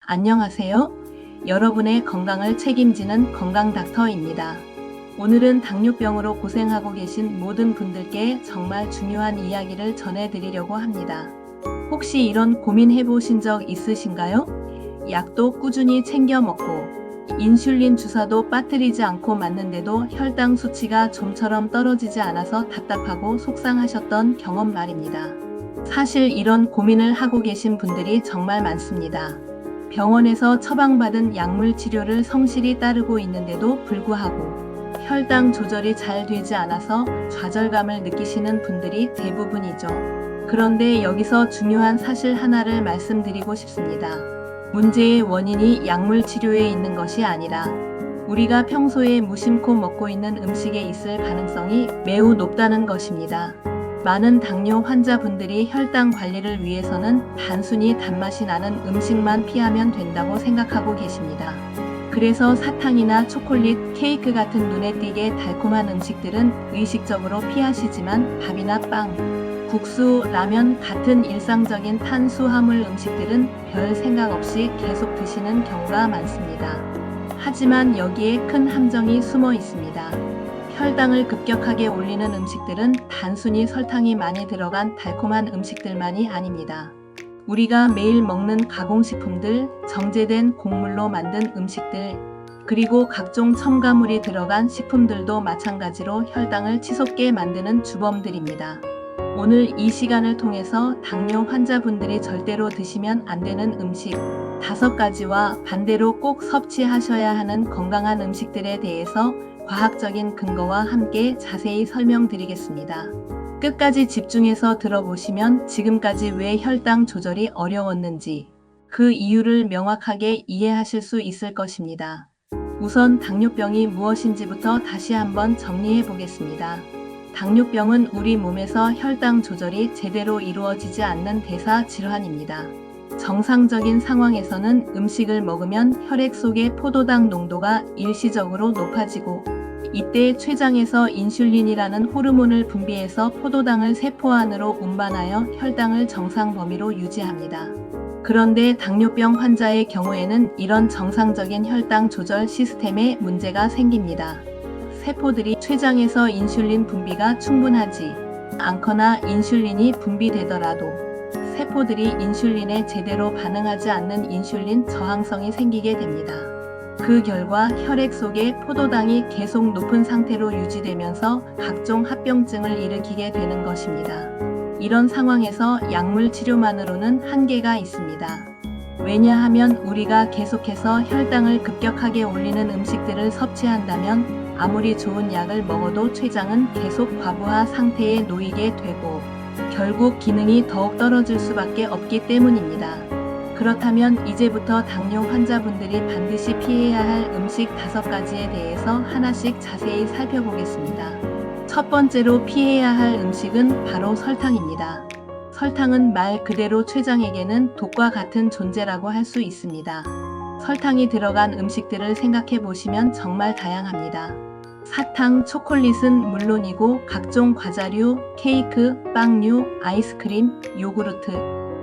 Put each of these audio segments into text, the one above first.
안녕하세요. 여러분의 건강을 책임지는 건강닥터입니다. 오늘은 당뇨병으로 고생하고 계신 모든 분들께 정말 중요한 이야기를 전해드리려고 합니다. 혹시 이런 고민 해보신 적 있으신가요? 약도 꾸준히 챙겨 먹고 인슐린 주사도 빠뜨리지 않고 맞는데도 혈당 수치가 좀처럼 떨어지지 않아서 답답하고 속상하셨던 경험 말입니다. 사실 이런 고민을 하고 계신 분들이 정말 많습니다. 병원에서 처방받은 약물 치료를 성실히 따르고 있는데도 불구하고 혈당 조절이 잘 되지 않아서 좌절감을 느끼시는 분들이 대부분이죠. 그런데 여기서 중요한 사실 하나를 말씀드리고 싶습니다. 문제의 원인이 약물 치료에 있는 것이 아니라 우리가 평소에 무심코 먹고 있는 음식에 있을 가능성이 매우 높다는 것입니다. 많은 당뇨 환자분들이 혈당 관리를 위해서는 단순히 단맛이 나는 음식만 피하면 된다고 생각하고 계십니다. 그래서 사탕이나 초콜릿, 케이크 같은 눈에 띄게 달콤한 음식들은 의식적으로 피하시지만 밥이나 빵, 국수, 라면 같은 일상적인 탄수화물 음식들은 별 생각 없이 계속 드시는 경우가 많습니다. 하지만 여기에 큰 함정이 숨어 있습니다. 혈당을 급격하게 올리는 음식들은 단순히 설탕이 많이 들어간 달콤한 음식들만이 아닙니다. 우리가 매일 먹는 가공식품들, 정제된 곡물로 만든 음식들, 그리고 각종 첨가물이 들어간 식품들도 마찬가지로 혈당을 치솟게 만드는 주범들입니다. 오늘 이 시간을 통해서 당뇨 환자분들이 절대로 드시면 안 되는 음식 5가지와 반대로 꼭 섭취하셔야 하는 건강한 음식들에 대해서 과학적인 근거와 함께 자세히 설명드리겠습니다. 끝까지 집중해서 들어보시면 지금까지 왜 혈당 조절이 어려웠는지 그 이유를 명확하게 이해하실 수 있을 것입니다. 우선 당뇨병이 무엇인지부터 다시 한번 정리해 보겠습니다. 당뇨병은 우리 몸에서 혈당 조절이 제대로 이루어지지 않는 대사 질환입니다. 정상적인 상황에서는 음식을 먹으면 혈액 속의 포도당 농도가 일시적으로 높아지고 이때 췌장에서 인슐린이라는 호르몬을 분비해서 포도당을 세포 안으로 운반하여 혈당을 정상 범위로 유지합니다. 그런데 당뇨병 환자의 경우에는 이런 정상적인 혈당 조절 시스템에 문제가 생깁니다. 세포들이 췌장에서 인슐린 분비가 충분하지 않거나 인슐린이 분비되더라도 세포들이 인슐린에 제대로 반응하지 않는 인슐린 저항성이 생기게 됩니다. 그 결과 혈액 속에 포도당이 계속 높은 상태로 유지되면서 각종 합병증을 일으키게 되는 것입니다. 이런 상황에서 약물 치료만으로는 한계가 있습니다. 왜냐하면 우리가 계속해서 혈당을 급격하게 올리는 음식들을 섭취한다면 아무리 좋은 약을 먹어도 췌장은 계속 과부하 상태에 놓이게 되고 결국 기능이 더욱 떨어질 수밖에 없기 때문입니다. 그렇다면 이제부터 당뇨 환자분들이 반드시 피해야 할 음식 5가지에 대해서 하나씩 자세히 살펴보겠습니다. 첫 번째로 피해야 할 음식은 바로 설탕입니다. 설탕은 말 그대로 췌장에게는 독과 같은 존재라고 할 수 있습니다. 설탕이 들어간 음식들을 생각해 보시면 정말 다양합니다. 사탕, 초콜릿은 물론이고 각종 과자류, 케이크, 빵류, 아이스크림, 요구르트,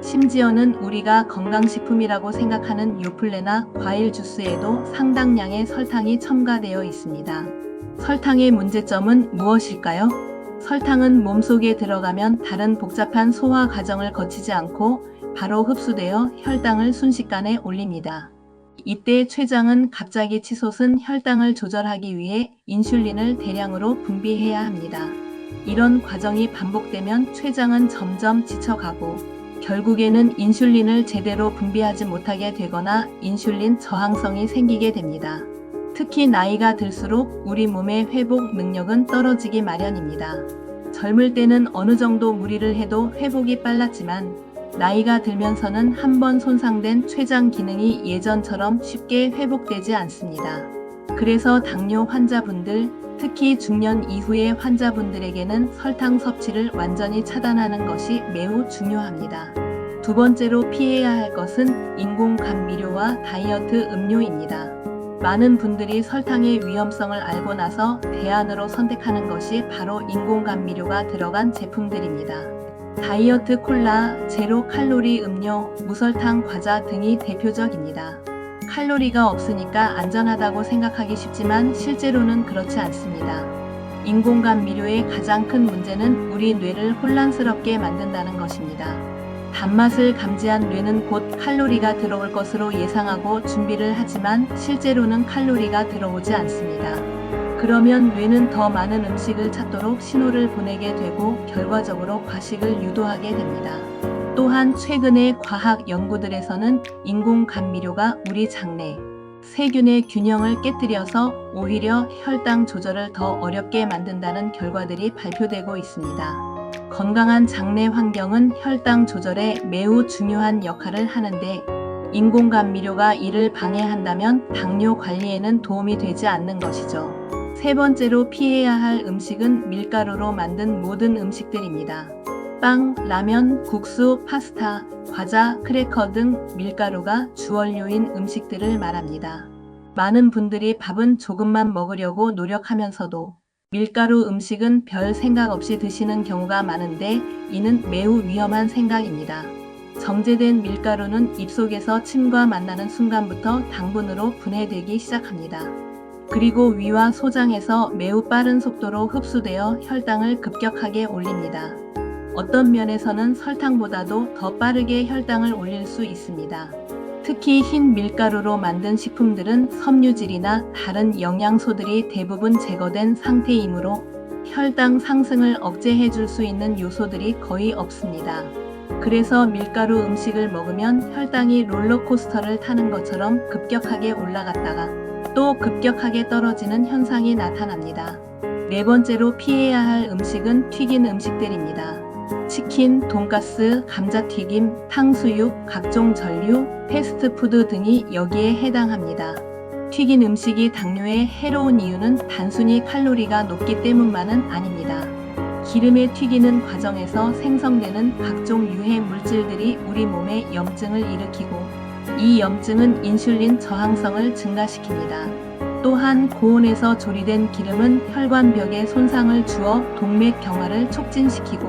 심지어는 우리가 건강식품이라고 생각하는 요플레나 과일 주스에도 상당량의 설탕이 첨가되어 있습니다. 설탕의 문제점은 무엇일까요? 설탕은 몸속에 들어가면 다른 복잡한 소화 과정을 거치지 않고 바로 흡수되어 혈당을 순식간에 올립니다. 이때 췌장은 갑자기 치솟은 혈당을 조절하기 위해 인슐린을 대량으로 분비해야 합니다. 이런 과정이 반복되면 췌장은 점점 지쳐가고 결국에는 인슐린을 제대로 분비하지 못하게 되거나 인슐린 저항성이 생기게 됩니다. 특히 나이가 들수록 우리 몸의 회복 능력은 떨어지기 마련입니다. 젊을 때는 어느 정도 무리를 해도 회복이 빨랐지만 나이가 들면서는 한번 손상된 췌장 기능이 예전처럼 쉽게 회복되지 않습니다. 그래서 당뇨 환자분들, 특히 중년 이후의 환자분들에게는 설탕 섭취를 완전히 차단하는 것이 매우 중요합니다. 두 번째로 피해야 할 것은 인공 감미료와 다이어트 음료입니다. 많은 분들이 설탕의 위험성을 알고 나서 대안으로 선택하는 것이 바로 인공 감미료가 들어간 제품들입니다. 다이어트 콜라, 제로 칼로리 음료, 무설탕 과자 등이 대표적입니다. 칼로리가 없으니까 안전하다고 생각하기 쉽지만 실제로는 그렇지 않습니다. 인공감미료의 가장 큰 문제는 우리 뇌를 혼란스럽게 만든다는 것입니다. 단맛을 감지한 뇌는 곧 칼로리가 들어올 것으로 예상하고 준비를 하지만 실제로는 칼로리가 들어오지 않습니다. 그러면 뇌는 더 많은 음식을 찾도록 신호를 보내게 되고 결과적으로 과식을 유도하게 됩니다. 또한 최근의 과학 연구들에서는 인공감미료가 우리 장내, 세균의 균형을 깨뜨려서 오히려 혈당 조절을 더 어렵게 만든다는 결과들이 발표되고 있습니다. 건강한 장내 환경은 혈당 조절에 매우 중요한 역할을 하는데 인공감미료가 이를 방해한다면 당뇨 관리에는 도움이 되지 않는 것이죠. 세 번째로 피해야 할 음식은 밀가루로 만든 모든 음식들입니다. 빵, 라면, 국수, 파스타, 과자, 크래커 등 밀가루가 주원료인 음식들을 말합니다. 많은 분들이 밥은 조금만 먹으려고 노력하면서도 밀가루 음식은 별 생각 없이 드시는 경우가 많은데 이는 매우 위험한 생각입니다. 정제된 밀가루는 입속에서 침과 만나는 순간부터 당분으로 분해되기 시작합니다. 그리고 위와 소장에서 매우 빠른 속도로 흡수되어 혈당을 급격하게 올립니다. 어떤 면에서는 설탕보다도 더 빠르게 혈당을 올릴 수 있습니다. 특히 흰 밀가루로 만든 식품들은 섬유질이나 다른 영양소들이 대부분 제거된 상태이므로 혈당 상승을 억제해 줄 수 있는 요소들이 거의 없습니다. 그래서 밀가루 음식을 먹으면 혈당이 롤러코스터를 타는 것처럼 급격하게 올라갔다가 또 급격하게 떨어지는 현상이 나타납니다. 네 번째로 피해야 할 음식은 튀긴 음식들입니다. 치킨, 돈가스, 감자튀김, 탕수육, 각종 전류, 패스트푸드 등이 여기에 해당합니다. 튀긴 음식이 당뇨에 해로운 이유는 단순히 칼로리가 높기 때문만은 아닙니다. 기름에 튀기는 과정에서 생성되는 각종 유해 물질들이 우리 몸에 염증을 일으키고 이 염증은 인슐린 저항성을 증가시킵니다. 또한 고온에서 조리된 기름은 혈관벽에 손상을 주어 동맥 경화를 촉진시키고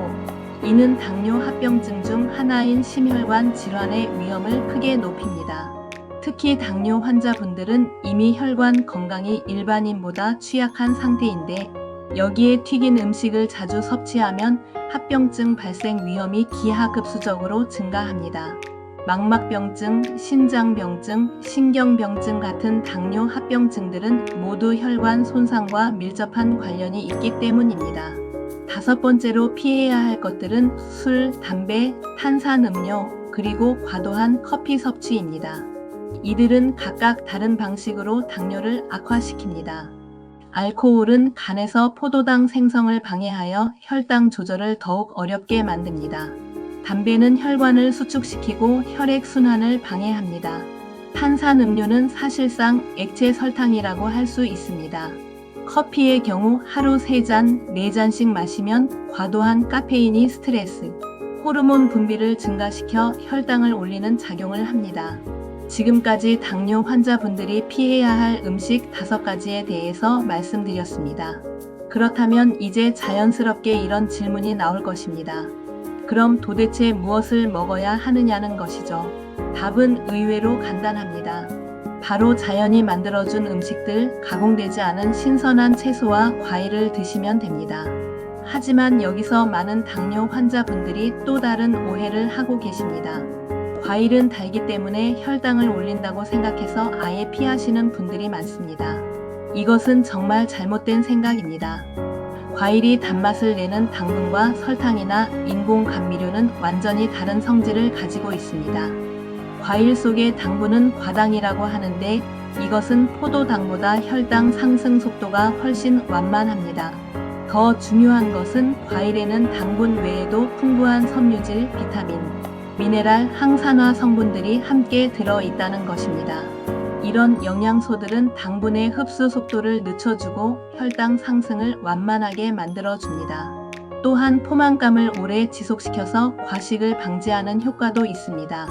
이는 당뇨 합병증 중 하나인 심혈관 질환의 위험을 크게 높입니다. 특히 당뇨 환자분들은 이미 혈관 건강이 일반인보다 취약한 상태인데 여기에 튀긴 음식을 자주 섭취하면 합병증 발생 위험이 기하급수적으로 증가합니다. 망막병증, 신장병증, 신경병증 같은 당뇨 합병증들은 모두 혈관 손상과 밀접한 관련이 있기 때문입니다. 다섯 번째로 피해야 할 것들은 술, 담배, 탄산음료, 그리고 과도한 커피 섭취입니다. 이들은 각각 다른 방식으로 당뇨를 악화시킵니다. 알코올은 간에서 포도당 생성을 방해하여 혈당 조절을 더욱 어렵게 만듭니다. 담배는 혈관을 수축시키고 혈액 순환을 방해합니다. 탄산음료는 사실상 액체 설탕이라고 할 수 있습니다. 커피의 경우 하루 3잔, 4잔씩 마시면 과도한 카페인이 스트레스, 호르몬 분비를 증가시켜 혈당을 올리는 작용을 합니다. 지금까지 당뇨 환자분들이 피해야 할 음식 5가지에 대해서 말씀드렸습니다. 그렇다면 이제 자연스럽게 이런 질문이 나올 것입니다. 그럼 도대체 무엇을 먹어야 하느냐는 것이죠. 답은 의외로 간단합니다. 바로 자연이 만들어준 음식들, 가공되지 않은 신선한 채소와 과일을 드시면 됩니다. 하지만 여기서 많은 당뇨 환자분들이 또 다른 오해를 하고 계십니다. 과일은 달기 때문에 혈당을 올린다고 생각해서 아예 피하시는 분들이 많습니다. 이것은 정말 잘못된 생각입니다. 과일이 단맛을 내는 당분과 설탕이나 인공감미료는 완전히 다른 성질을 가지고 있습니다. 과일 속의 당분은 과당이라고 하는데 이것은 포도당보다 혈당 상승 속도가 훨씬 완만합니다. 더 중요한 것은 과일에는 당분 외에도 풍부한 섬유질, 비타민, 미네랄, 항산화 성분들이 함께 들어있다는 것입니다. 이런 영양소들은 당분의 흡수 속도를 늦춰주고 혈당 상승을 완만하게 만들어줍니다. 또한 포만감을 오래 지속시켜서 과식을 방지하는 효과도 있습니다.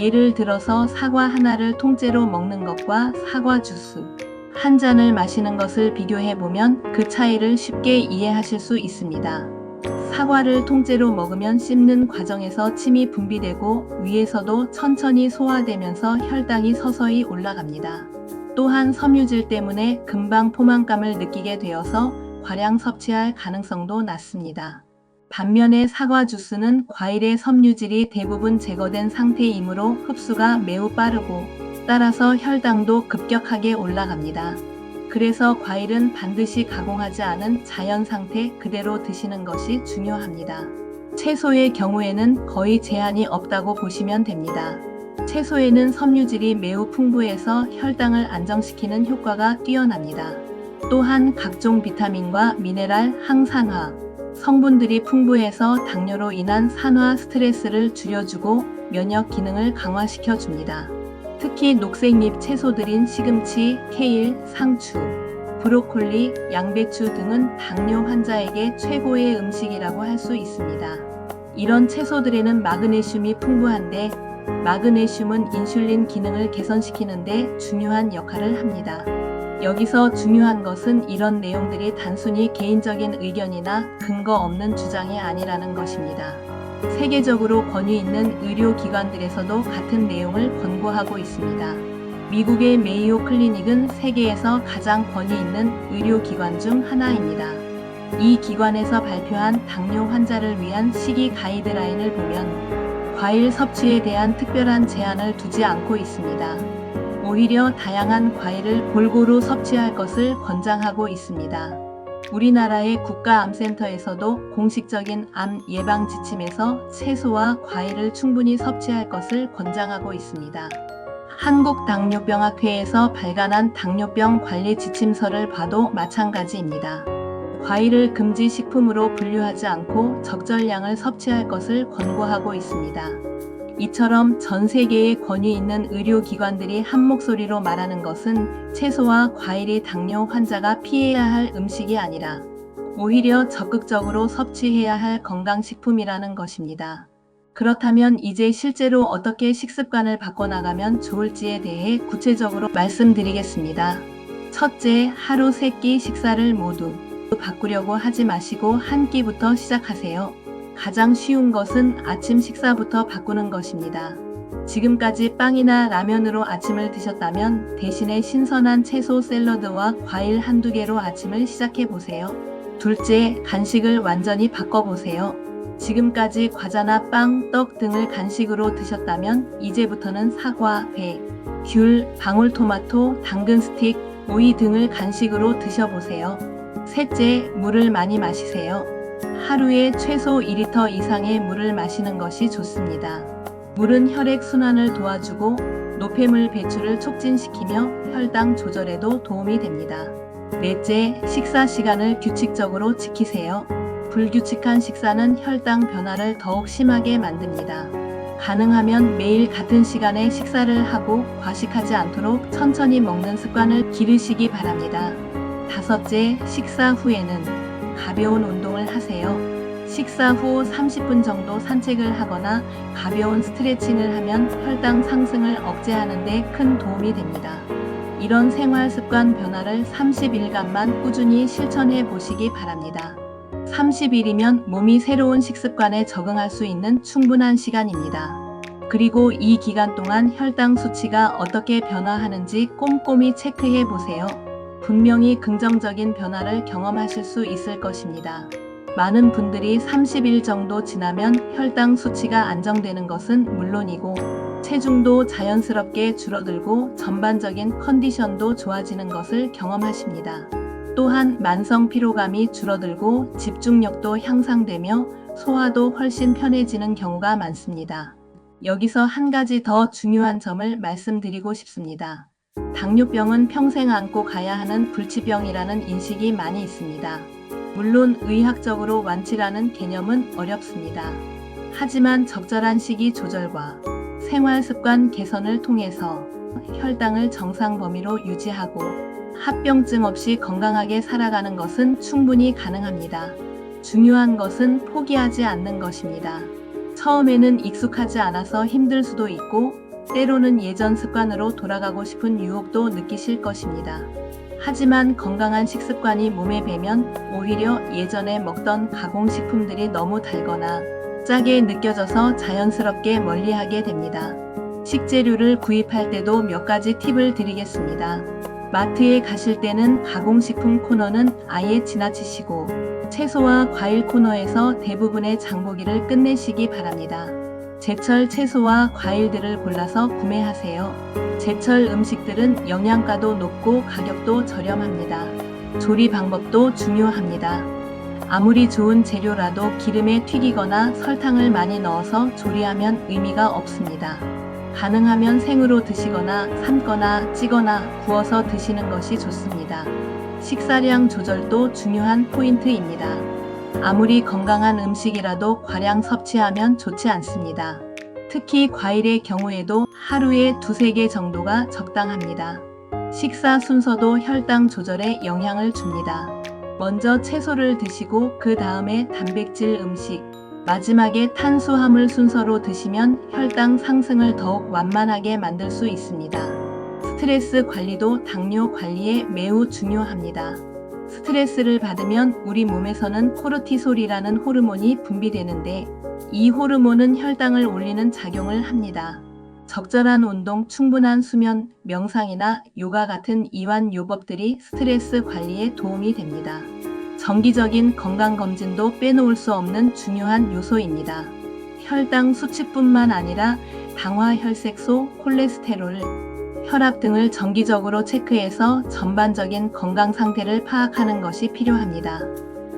예를 들어서 사과 하나를 통째로 먹는 것과 사과 주스 한 잔을 마시는 것을 비교해보면 그 차이를 쉽게 이해하실 수 있습니다. 사과를 통째로 먹으면 씹는 과정에서 침이 분비되고 위에서도 천천히 소화되면서 혈당이 서서히 올라갑니다. 또한 섬유질 때문에 금방 포만감을 느끼게 되어서 과량 섭취할 가능성도 낮습니다. 반면에 사과 주스는 과일의 섬유질이 대부분 제거된 상태이므로 흡수가 매우 빠르고 따라서 혈당도 급격하게 올라갑니다. 그래서 과일은 반드시 가공하지 않은 자연 상태 그대로 드시는 것이 중요합니다. 채소의 경우에는 거의 제한이 없다고 보시면 됩니다. 채소에는 섬유질이 매우 풍부해서 혈당을 안정시키는 효과가 뛰어납니다. 또한 각종 비타민과 미네랄, 항산화, 성분들이 풍부해서 당뇨로 인한 산화 스트레스를 줄여주고 면역 기능을 강화시켜 줍니다. 특히 녹색잎 채소들인 시금치, 케일, 상추, 브로콜리, 양배추 등은 당뇨 환자에게 최고의 음식이라고 할 수 있습니다. 이런 채소들에는 마그네슘이 풍부한데 마그네슘은 인슐린 기능을 개선시키는 데 중요한 역할을 합니다. 여기서 중요한 것은 이런 내용들이 단순히 개인적인 의견이나 근거 없는 주장이 아니라는 것입니다. 세계적으로 권위 있는 의료기관들에서도 같은 내용을 권고하고 있습니다. 미국의 메이오 클리닉은 세계에서 가장 권위 있는 의료기관 중 하나입니다. 이 기관에서 발표한 당뇨 환자를 위한 식이 가이드라인을 보면 과일 섭취에 대한 특별한 제한을 두지 않고 있습니다. 오히려 다양한 과일을 골고루 섭취할 것을 권장하고 있습니다. 우리나라의 국가암센터에서도 공식적인 암 예방 지침에서 채소와 과일을 충분히 섭취할 것을 권장하고 있습니다. 한국당뇨병학회에서 발간한 당뇨병 관리 지침서를 봐도 마찬가지입니다. 과일을 금지 식품으로 분류하지 않고 적절량을 섭취할 것을 권고하고 있습니다. 이처럼 전 세계의 권위 있는 의료기관들이 한 목소리로 말하는 것은 채소와 과일이 당뇨 환자가 피해야 할 음식이 아니라 오히려 적극적으로 섭취해야 할 건강식품이라는 것입니다. 그렇다면 이제 실제로 어떻게 식습관을 바꿔나가면 좋을지에 대해 구체적으로 말씀드리겠습니다. 첫째, 하루 3끼 식사를 모두 바꾸려고 하지 마시고 한 끼부터 시작하세요. 가장 쉬운 것은 아침 식사부터 바꾸는 것입니다. 지금까지 빵이나 라면으로 아침을 드셨다면 대신에 신선한 채소 샐러드와 과일 한두 개로 아침을 시작해 보세요. 둘째, 간식을 완전히 바꿔보세요. 지금까지 과자나 빵, 떡 등을 간식으로 드셨다면 이제부터는 사과, 배, 귤, 방울토마토, 당근 스틱, 오이 등을 간식으로 드셔보세요. 셋째, 물을 많이 마시세요. 하루에 최소 2리터 이상의 물을 마시는 것이 좋습니다. 물은 혈액 순환을 도와주고 노폐물 배출을 촉진시키며 혈당 조절에도 도움이 됩니다. 넷째, 식사 시간을 규칙적으로 지키세요. 불규칙한 식사는 혈당 변화를 더욱 심하게 만듭니다. 가능하면 매일 같은 시간에 식사를 하고 과식하지 않도록 천천히 먹는 습관을 기르시기 바랍니다. 다섯째, 식사 후에는 가벼운 운동을 하세요. 식사 후 30분 정도 산책을 하거나 가벼운 스트레칭을 하면 혈당 상승을 억제하는 데 큰 도움이 됩니다. 이런 생활 습관 변화를 30일간만 꾸준히 실천해 보시기 바랍니다. 30일이면 몸이 새로운 식습관에 적응할 수 있는 충분한 시간입니다. 그리고 이 기간 동안 혈당 수치가 어떻게 변화하는지 꼼꼼히 체크해 보세요. 분명히 긍정적인 변화를 경험하실 수 있을 것입니다. 많은 분들이 30일 정도 지나면 혈당 수치가 안정되는 것은 물론이고 체중도 자연스럽게 줄어들고 전반적인 컨디션도 좋아지는 것을 경험하십니다. 또한 만성 피로감이 줄어들고 집중력도 향상되며 소화도 훨씬 편해지는 경우가 많습니다. 여기서 한 가지 더 중요한 점을 말씀드리고 싶습니다. 당뇨병은 평생 안고 가야 하는 불치병이라는 인식이 많이 있습니다. 물론 의학적으로 완치라는 개념은 어렵습니다. 하지만 적절한 식이 조절과 생활 습관 개선을 통해서 혈당을 정상 범위로 유지하고 합병증 없이 건강하게 살아가는 것은 충분히 가능합니다. 중요한 것은 포기하지 않는 것입니다. 처음에는 익숙하지 않아서 힘들 수도 있고 때로는 예전 습관으로 돌아가고 싶은 유혹도 느끼실 것입니다. 하지만 건강한 식습관이 몸에 배면 오히려 예전에 먹던 가공식품들이 너무 달거나 짜게 느껴져서 자연스럽게 멀리하게 됩니다. 식재료를 구입할 때도 몇 가지 팁을 드리겠습니다. 마트에 가실 때는 가공식품 코너는 아예 지나치시고 채소와 과일 코너에서 대부분의 장보기를 끝내시기 바랍니다. 제철 채소와 과일들을 골라서 구매하세요. 제철 음식들은 영양가도 높고 가격도 저렴합니다. 조리 방법도 중요합니다. 아무리 좋은 재료라도 기름에 튀기거나 설탕을 많이 넣어서 조리하면 의미가 없습니다. 가능하면 생으로 드시거나 삶거나 찌거나 구워서 드시는 것이 좋습니다. 식사량 조절도 중요한 포인트입니다. 아무리 건강한 음식이라도 과량 섭취하면 좋지 않습니다. 특히 과일의 경우에도 하루에 2-3개 정도가 적당합니다. 식사 순서도 혈당 조절에 영향을 줍니다. 먼저 채소를 드시고 그 다음에 단백질 음식, 마지막에 탄수화물 순서로 드시면 혈당 상승을 더욱 완만하게 만들 수 있습니다. 스트레스 관리도 당뇨 관리에 매우 중요합니다. 스트레스를 받으면 우리 몸에서는 코르티솔이라는 호르몬이 분비되는데 이 호르몬은 혈당을 올리는 작용을 합니다. 적절한 운동, 충분한 수면, 명상이나 요가 같은 이완 요법들이 스트레스 관리에 도움이 됩니다. 정기적인 건강검진도 빼놓을 수 없는 중요한 요소입니다. 혈당 수치뿐만 아니라 당화 혈색소, 콜레스테롤, 혈압 등을 정기적으로 체크해서 전반적인 건강 상태를 파악하는 것이 필요합니다.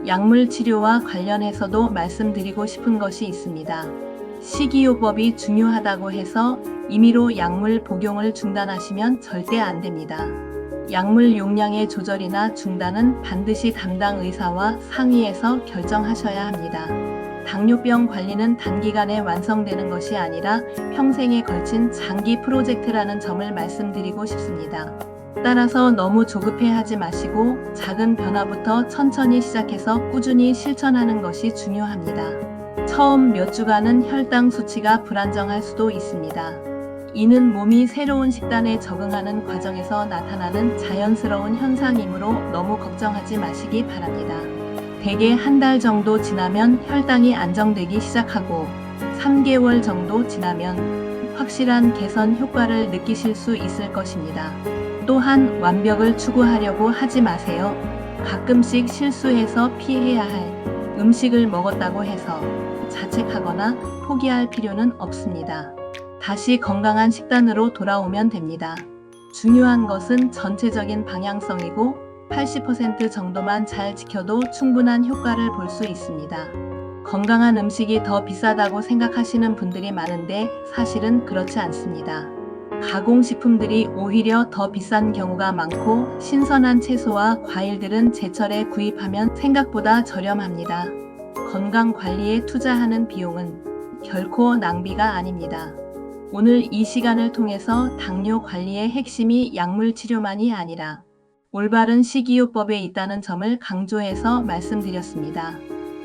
약물 치료와 관련해서도 말씀드리고 싶은 것이 있습니다. 식이요법이 중요하다고 해서 임의로 약물 복용을 중단하시면 절대 안 됩니다. 약물 용량의 조절이나 중단은 반드시 담당 의사와 상의해서 결정하셔야 합니다. 당뇨병 관리는 단기간에 완성되는 것이 아니라 평생에 걸친 장기 프로젝트라는 점을 말씀드리고 싶습니다. 따라서 너무 조급해하지 마시고 작은 변화부터 천천히 시작해서 꾸준히 실천하는 것이 중요합니다. 처음 몇 주간은 혈당 수치가 불안정할 수도 있습니다. 이는 몸이 새로운 식단에 적응하는 과정에서 나타나는 자연스러운 현상이므로 너무 걱정하지 마시기 바랍니다. 대개 한 달 정도 지나면 혈당이 안정되기 시작하고 3개월 정도 지나면 확실한 개선 효과를 느끼실 수 있을 것입니다. 또한 완벽을 추구하려고 하지 마세요. 가끔씩 실수해서 피해야 할 음식을 먹었다고 해서 자책하거나 포기할 필요는 없습니다. 다시 건강한 식단으로 돌아오면 됩니다. 중요한 것은 전체적인 방향성이고 80% 정도만 잘 지켜도 충분한 효과를 볼 수 있습니다. 건강한 음식이 더 비싸다고 생각하시는 분들이 많은데 사실은 그렇지 않습니다. 가공식품들이 오히려 더 비싼 경우가 많고 신선한 채소와 과일들은 제철에 구입하면 생각보다 저렴합니다. 건강 관리에 투자하는 비용은 결코 낭비가 아닙니다. 오늘 이 시간을 통해서 당뇨 관리의 핵심이 약물 치료만이 아니라 올바른 식이요법에 있다는 점을 강조해서 말씀드렸습니다.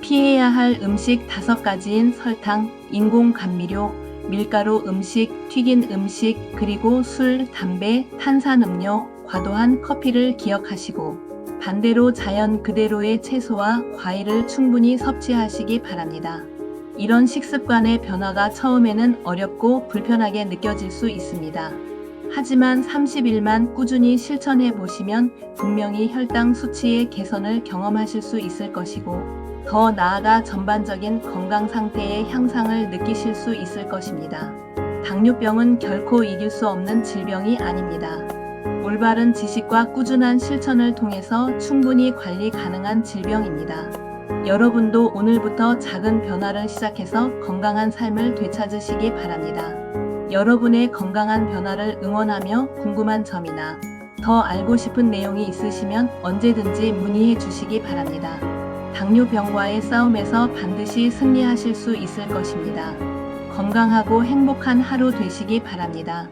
피해야 할 음식 5가지인 설탕, 인공 감미료, 밀가루 음식, 튀긴 음식, 그리고 술, 담배, 탄산음료, 과도한 커피를 기억하시고 반대로 자연 그대로의 채소와 과일을 충분히 섭취하시기 바랍니다. 이런 식습관의 변화가 처음에는 어렵고 불편하게 느껴질 수 있습니다. 하지만 30일만 꾸준히 실천해 보시면 분명히 혈당 수치의 개선을 경험하실 수 있을 것이고 더 나아가 전반적인 건강 상태의 향상을 느끼실 수 있을 것입니다. 당뇨병은 결코 이길 수 없는 질병이 아닙니다. 올바른 지식과 꾸준한 실천을 통해서 충분히 관리 가능한 질병입니다. 여러분도 오늘부터 작은 변화를 시작해서 건강한 삶을 되찾으시기 바랍니다. 여러분의 건강한 변화를 응원하며 궁금한 점이나 더 알고 싶은 내용이 있으시면 언제든지 문의해 주시기 바랍니다. 당뇨병과의 싸움에서 반드시 승리하실 수 있을 것입니다. 건강하고 행복한 하루 되시기 바랍니다.